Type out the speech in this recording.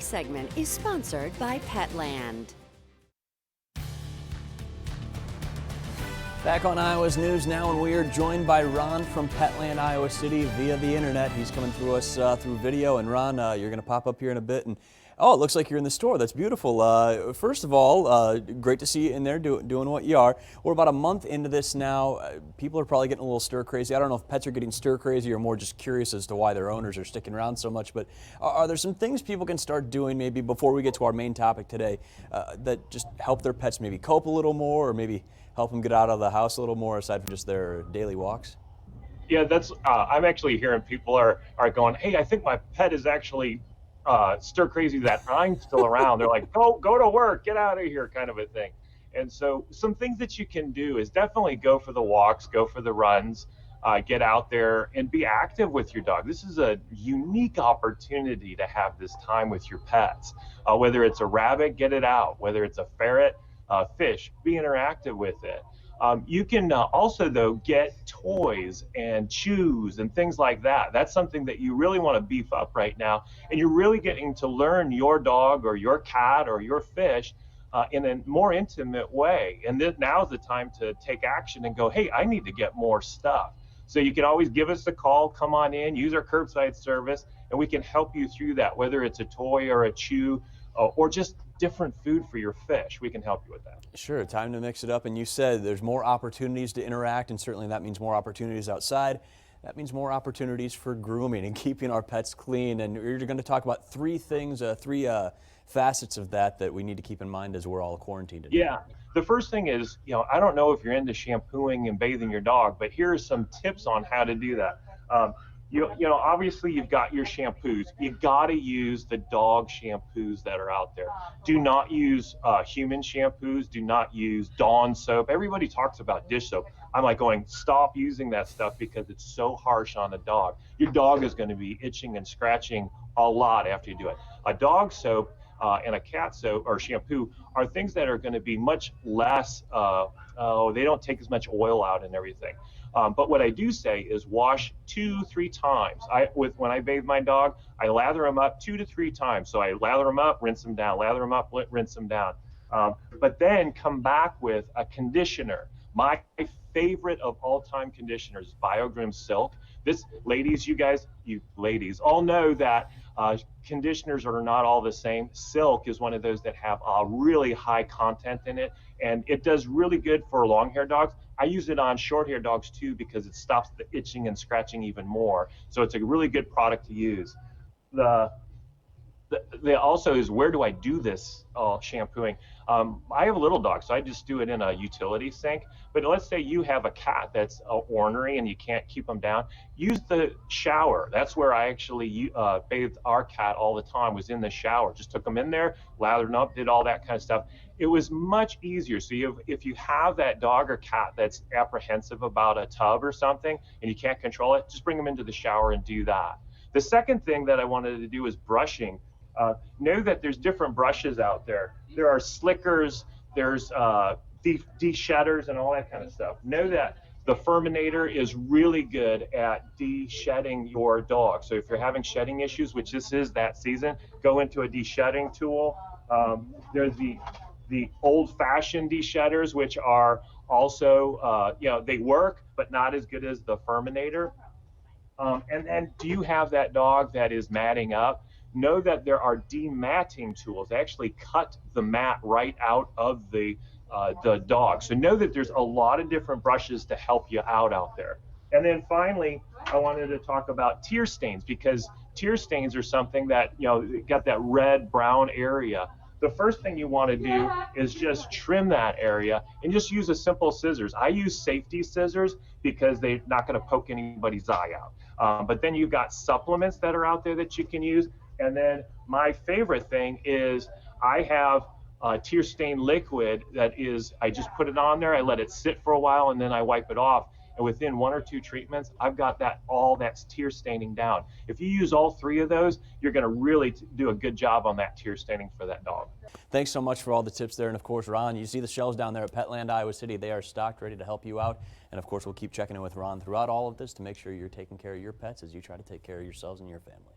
following segment is sponsored by Petland. Back on Iowa's News Now, and we are joined by Ron from Petland Iowa City via the internet. He's coming through us through video. And Ron, you're going to pop up here in a bit. And oh, it looks like you're in the store. That's beautiful. First of all, great to see you in there doing what you are. We're about a month into this now. People are probably getting a little stir crazy. I don't know if pets are getting stir crazy or more just curious as to why their owners are sticking around so much. But are there some things people can start doing maybe before we get to our main topic today that just help their pets maybe cope a little more, or maybe help them get out of the house a little more aside from just their daily walks? Yeah, that's. I'm actually hearing people are going, hey, I think my pet is actually stir crazy that I'm still around. They're like, go to work, get out of here, kind of a thing. And so some things that you can do is definitely go for the walks, go for the runs, get out there and be active with your dog. This is a unique opportunity to have this time with your pets. Whether it's a rabbit, get it out. Whether it's a ferret, fish, be interactive with it. You can also, though, get toys and chews and things like that. That's something that you really want to beef up right now. And you're really getting to learn your dog or your cat or your fish in a more intimate way. And now is the time to take action and go, hey, I need to get more stuff. So you can always give us a call, come on in, use our curbside service, and we can help you through that, whether it's a toy or a chew or just different food for your fish. We can help you with that. Sure, time to mix it up. And you said there's more opportunities to interact, and certainly that means more opportunities outside. That means more opportunities for grooming and keeping our pets clean. And you're going to talk about three things, three facets of that we need to keep in mind as we're all quarantined today. Yeah, the first thing is, I don't know if you're into shampooing and bathing your dog, but here are some tips on how to do that. Obviously you've got your shampoos. You got to use the dog shampoos that are out there. Do not use human shampoos. Do not use Dawn soap. Everybody talks about dish soap. I'm like going, stop using that stuff because it's so harsh on a dog. Your dog is going to be itching and scratching a lot after you do it. A dog soap and a cat soap or shampoo are things that are going to be much less, they don't take as much oil out and everything. But what I do say is wash 2-3 times. When I bathe my dog, I lather him up 2 to 3 times. So I lather him up, rinse him down, lather him up, rinse him down. But then come back with a conditioner. My favorite of all time conditioners is BioGroom Silk. This, ladies, you ladies all know that conditioners are not all the same. Silk is one of those that have a really high content in it, and it does really good for long-haired dogs. I use it on short-haired dogs too because it stops the itching and scratching even more. So it's a really good product to use. Also is, where do I do this shampooing? I have a little dog, so I just do it in a utility sink. But let's say you have a cat that's ornery and you can't keep them down. Use the shower. That's where I actually bathed our cat all the time, was in the shower. Just took them in there, lathered them up, did all that kind of stuff. It was much easier. So if you have that dog or cat that's apprehensive about a tub or something and you can't control it, just bring them into the shower and do that. The second thing that I wanted to do is brushing. Know that there's different brushes out there. There are slickers, there's de-shedders and all that kind of stuff. Know that the Furminator is really good at de-shedding your dog. So if you're having shedding issues, which this is that season, go into a de-shedding tool. There's the old-fashioned de-shedders, which are also, they work, but not as good as the Furminator. And then, do you have that dog that is matting up? Know that there are de-matting tools. They actually cut the mat right out of the dog. So know that there's a lot of different brushes to help you out there. And then finally, I wanted to talk about tear stains, because tear stains are something that, got that red, brown area. The first thing you want to do is just trim that area and just use a simple scissors. I use safety scissors because they're not going to poke anybody's eye out. But then you've got supplements that are out there that you can use. And then my favorite thing is I have tear stain liquid that is, I just put it on there, I let it sit for a while, and then I wipe it off. And within 1 or 2 treatments, I've got that's tear staining down. If you use all 3 of those, you're going to really do a good job on that tear staining for that dog. Thanks so much for all the tips there. And of course, Ron, you see the shelves down there at Petland Iowa City. They are stocked, ready to help you out. And of course, we'll keep checking in with Ron throughout all of this to make sure you're taking care of your pets as you try to take care of yourselves and your family.